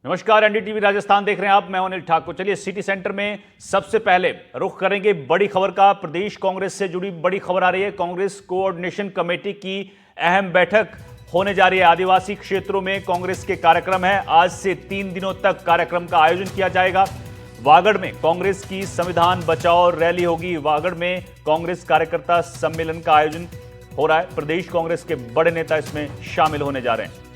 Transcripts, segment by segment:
नमस्कार, एनडीटीवी राजस्थान देख रहे हैं आप। मैं अनिल ठाकुर। चलिए सिटी सेंटर में सबसे पहले रुख करेंगे बड़ी खबर का। प्रदेश कांग्रेस से जुड़ी बड़ी खबर आ रही है। कांग्रेस कोऑर्डिनेशन कमेटी की अहम बैठक होने जा रही है। आदिवासी क्षेत्रों में कांग्रेस के कार्यक्रम है। आज से 3 दिनों तक कार्यक्रम का आयोजन किया जाएगा। वागड़ में कांग्रेस की संविधान बचाओ रैली होगी। वागड़ में कांग्रेस कार्यकर्ता सम्मेलन का आयोजन हो रहा है। प्रदेश कांग्रेस के बड़े नेता इसमें शामिल होने जा रहे हैं।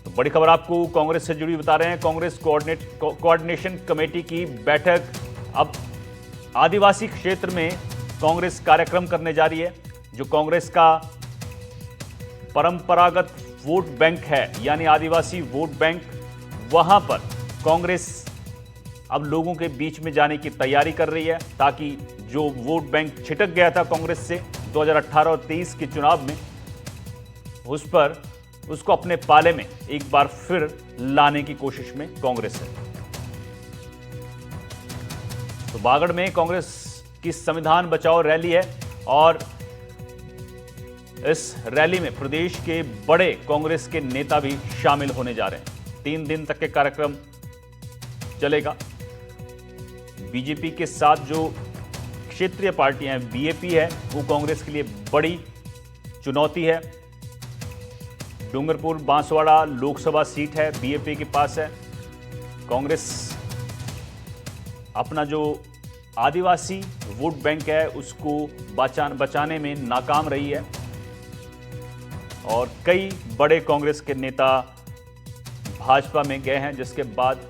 बड़ी खबर आपको कांग्रेस से जुड़ी बता रहे हैं। कांग्रेस कोऑर्डिनेशन कमेटी की बैठक अब आदिवासी क्षेत्र में कांग्रेस कार्यक्रम करने जा रही है। जो कांग्रेस का परंपरागत वोट बैंक है, यानी आदिवासी वोट बैंक, वहां पर कांग्रेस अब लोगों के बीच में जाने की तैयारी कर रही है, ताकि जो वोट बैंक छिटक गया था कांग्रेस से 2018 और 23 के चुनाव में, उसको अपने पाले में एक बार फिर लाने की कोशिश में कांग्रेस है। तो वागड़ में कांग्रेस की संविधान बचाओ रैली है और इस रैली में प्रदेश के बड़े कांग्रेस के नेता भी शामिल होने जा रहे हैं। 3 दिन तक के कार्यक्रम चलेगा। बीजेपी के साथ जो क्षेत्रीय पार्टियां हैं, बीएपी है, वो कांग्रेस के लिए बड़ी चुनौती है। डूंगरपुर बांसवाड़ा लोकसभा सीट है, बीएपी के पास है। कांग्रेस अपना जो आदिवासी वोट बैंक है उसको बचाने में नाकाम रही है और कई बड़े कांग्रेस के नेता भाजपा में गए हैं, जिसके बाद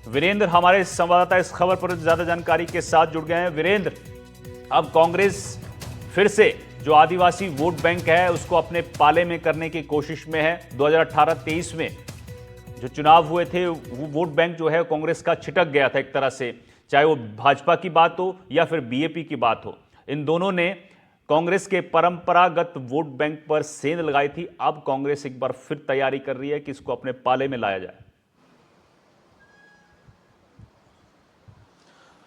वीरेंद्र हमारे संवाददाता इस खबर पर ज्यादा जानकारी के साथ जुड़ गए हैं। वीरेंद्र, अब कांग्रेस फिर से जो आदिवासी वोट बैंक है उसको अपने पाले में करने की कोशिश में है। 2018-23 में जो चुनाव हुए थे, वो वोट बैंक जो है कांग्रेस का छिटक गया था एक तरह से, चाहे वो भाजपा की बात हो या फिर बीएपी की बात हो। इन दोनों ने कांग्रेस के परंपरागत वोट बैंक पर सेंध लगाई थी। अब कांग्रेस एक बार फिर तैयारी कर रही है कि इसको अपने पाले में लाया जाए।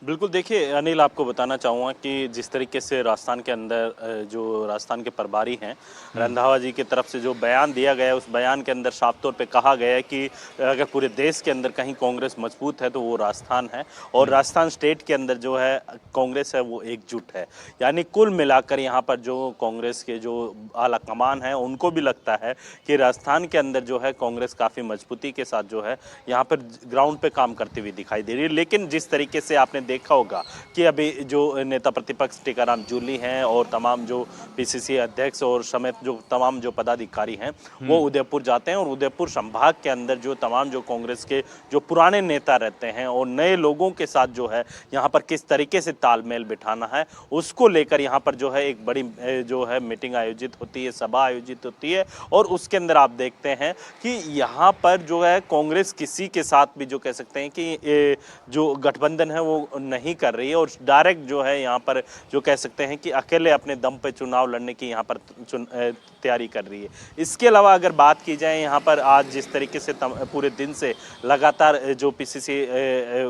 बिल्कुल, देखिए अनिल, आपको बताना चाहूँगा कि जिस तरीके से राजस्थान के अंदर जो राजस्थान के प्रभारी हैं रंधावा जी की तरफ से जो बयान दिया गया है, उस बयान के अंदर साफ तौर पे कहा गया है कि अगर पूरे देश के अंदर कहीं कांग्रेस मजबूत है तो वो राजस्थान है, और राजस्थान स्टेट के अंदर जो है कांग्रेस है वो एकजुट है। यानी कुल मिलाकर यहाँ पर जो कांग्रेस के जो आला कमान है उनको भी लगता है कि राजस्थान के अंदर जो है कांग्रेस काफ़ी मजबूती के साथ जो है यहाँ पर ग्राउंड पर काम करती हुई दिखाई दे रही है। लेकिन जिस तरीके से आपने देखा होगा कि अभी जो नेता प्रतिपक्ष टीकाराम जूली हैं और तमाम जो पीसीसी अध्यक्ष और समेत जो तमाम जो पदाधिकारी हैं वो उदयपुर जाते हैं, और उदयपुर संभाग के अंदर जो तमाम जो कांग्रेस के जो पुराने नेता रहते हैं और नए लोगों के साथ जो है यहाँ पर किस तरीके से तालमेल बिठाना है, उसको लेकर यहाँ पर जो है एक बड़ी जो है मीटिंग आयोजित होती है, सभा आयोजित होती है। और उसके अंदर आप देखते हैं कि यहाँ पर जो है कांग्रेस किसी के साथ भी जो कह सकते हैं कि जो गठबंधन है वो नहीं कर रही है, और डायरेक्ट जो है यहाँ पर जो कह सकते हैं कि अकेले अपने दम पे चुनाव लड़ने की यहाँ पर तैयारी कर रही है। इसके अलावा अगर बात की जाए यहाँ पर आज जिस तरीके से पूरे दिन से लगातार जो पीसीसी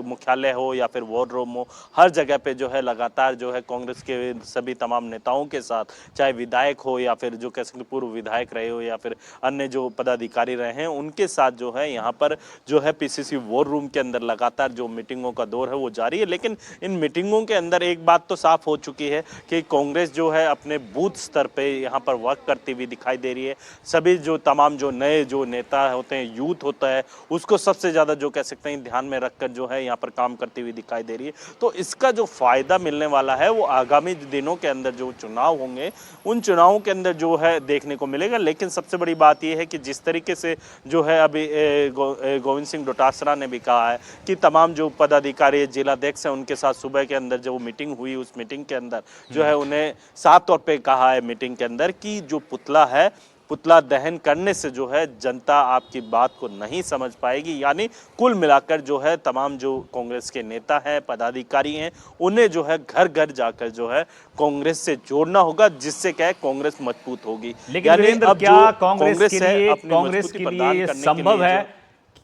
मुख्यालय हो या फिर वॉर रूम हो, हर जगह पे जो है लगातार जो है कांग्रेस के सभी तमाम नेताओं के साथ, चाहे विधायक हो या फिर जो कह सकते पूर्व विधायक रहे हो या फिर अन्य जो पदाधिकारी रहे हैं, उनके साथ जो है यहाँ पर जो है पीसीसी वॉर रूम के अंदर लगातार जो मीटिंगों का दौर है वो जारी है। लेकिन इन मीटिंगों के अंदर एक बात तो साफ हो चुकी है कि कांग्रेस जो है अपने बूथ स्तर पे यहाँ पर वर्क करती हुई दिखाई दे रही है। सभी जो तमाम जो नए जो नेता होते हैं, यूथ होता है, उसको सबसे ज़्यादा जो कह सकते हैं ध्यान में रखकर जो है यहाँ पर काम करती हुई दिखाई दे रही है। तो इसका जो फायदा मिलने वाला है वो आगामी दिनों के अंदर जो चुनाव होंगे उन चुनावों के अंदर जो है देखने को मिलेगा। लेकिन सबसे बड़ी बात यह है कि जिस तरीके से जो है अभी गोविंद सिंह डोटासरा ने भी कहा है कि तमाम जो पदाधिकारी जिलाध्यक्ष हैं उनके साथ सुबह के अंदर जो मीटिंग हुई, उस मीटिंग के अंदर जो है उन्हें साफ तौर पे कहा है मीटिंग के अंदर कि जो पुतला है, पुतला दहन करने से जो है जनता आपकी बात को नहीं समझ पाएगी। यानी कुल मिलाकर जो है तमाम जो कांग्रेस के नेता हैं, पदाधिकारी हैं, उन्हें जो है घर घर जाकर जो है कांग्रेस से जोड़ना होगा, जिससे क्या है कांग्रेस मजबूत होगी। लेकिन वीरेंद्र, क्या कांग्रेस के लिए ये संभव है?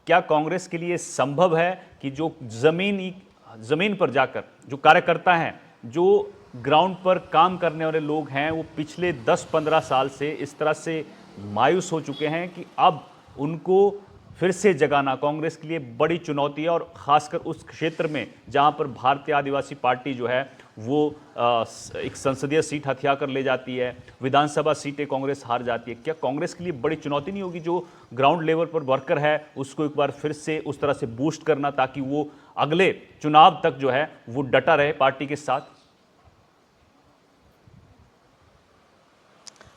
क्या कांग्रेस के लिए संभव है कि जो जमीन पर जाकर जो कार्यकर्ता हैं, जो ग्राउंड पर काम करने वाले लोग हैं वो पिछले 10-15 साल से इस तरह से मायूस हो चुके हैं कि अब उनको फिर से जगाना कांग्रेस के लिए बड़ी चुनौती है, और खासकर उस क्षेत्र में जहां पर भारतीय आदिवासी पार्टी जो है वो एक संसदीय सीट हथिया कर ले जाती है, विधानसभा सीटें कांग्रेस हार जाती है। क्या कांग्रेस के लिए बड़ी चुनौती नहीं होगी जो ग्राउंड लेवल पर वर्कर है उसको एक बार फिर से उस तरह से बूस्ट करना, ताकि वो अगले चुनाव तक जो है वो डटा रहे पार्टी के साथ?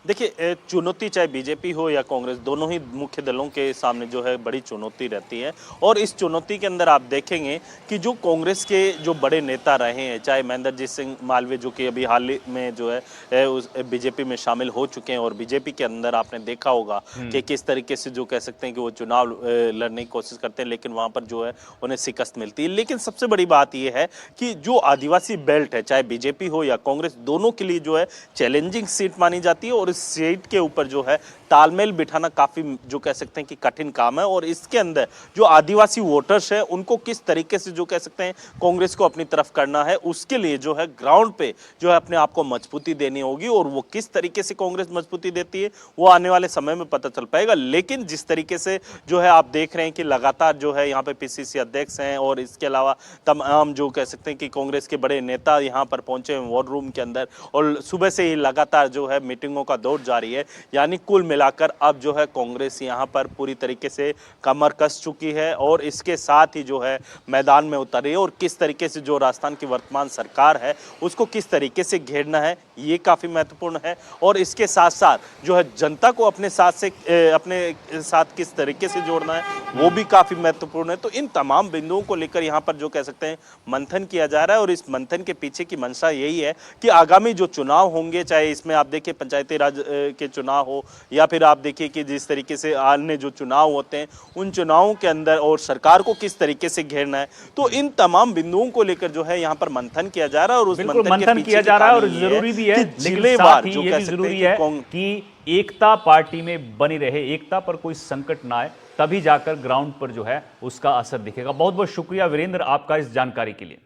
देखिए, चुनौती चाहे बीजेपी हो या कांग्रेस, दोनों ही मुख्य दलों के सामने जो है बड़ी चुनौती रहती है। और इस चुनौती के अंदर आप देखेंगे कि जो कांग्रेस के जो बड़े नेता रहे हैं, चाहे महेंद्रजीत सिंह मालवीय जो कि अभी हाल ही में जो है उस बीजेपी में शामिल हो चुके हैं, और बीजेपी के अंदर आपने देखा होगा कि किस तरीके से जो कह सकते हैं कि वो चुनाव लड़ने की कोशिश करते हैं, लेकिन वहाँ पर जो है उन्हें शिकस्त मिलती है। लेकिन सबसे बड़ी बात यह है कि जो आदिवासी बेल्ट है, चाहे बीजेपी हो या कांग्रेस, दोनों के लिए जो है चैलेंजिंग सीट मानी जाती है, और इस सीट के ऊपर जो है तालमेल बिठाना काफी जो कह सकते हैं कि कठिन काम है। और इसके अंदर जो आदिवासी वोटर्स हैं उनको किस तरीके से जो कह सकते हैं कांग्रेस को अपनी तरफ करना है, उसके लिए जो है ग्राउंड पे जो है अपने आप को मजबूती देनी होगी। और वो किस तरीके से कांग्रेस मजबूती देती है वो आने वाले समय में पता चल पाएगा। लेकिन जिस तरीके से जो है आप देख रहे हैं कि लगातार जो है यहाँ पे पीसीसी अध्यक्ष हैं, और इसके अलावा तमाम जो कह सकते हैं कि कांग्रेस के बड़े नेता यहाँ पर पहुंचे हैं वॉर रूम के अंदर, और सुबह से ही लगातार जो है मीटिंगों का दौर जारी है। यानी कुल मिलाकर अब जो है कांग्रेस यहाँ पर पूरी तरीके से कमर कस चुकी है, और इसके साथ ही जो है मैदान में उतरी है। और किस तरीके से जो राजस्थान की वर्तमान सरकार है उसको किस तरीके से घेरना है ये काफी महत्वपूर्ण है। और इसके साथ साथ जो है जनता को अपने साथ किस तरीके से जोड़ना है वो भी काफी महत्वपूर्ण है। तो इन तमाम बिंदुओं को लेकर यहाँ पर जो कह सकते हैं मंथन किया जा रहा है, और इस मंथन के पीछे की मंशा यही है कि आगामी जो चुनाव होंगे, चाहे इसमें आप देखिए पंचायती राज के चुनाव हो, या फिर आप देखिए कि जिस तरीके से अन्य जो चुनाव होते हैं उन चुनावों के अंदर और सरकार को किस तरीके से घेरना है, तो इन तमाम बिंदुओं को लेकर जो है यहाँ पर मंथन किया जा रहा है। और उस मंथन किया जा रहा है, और जरूरी भी है, लेकिन साथ ही ये भी जरूरी है कि एकता पार्टी में बनी रहे, एकता पर कोई संकट ना आए, तभी जाकर ग्राउंड पर जो है उसका असर दिखेगा। बहुत बहुत शुक्रिया वीरेंद्र आपका इस जानकारी के लिए।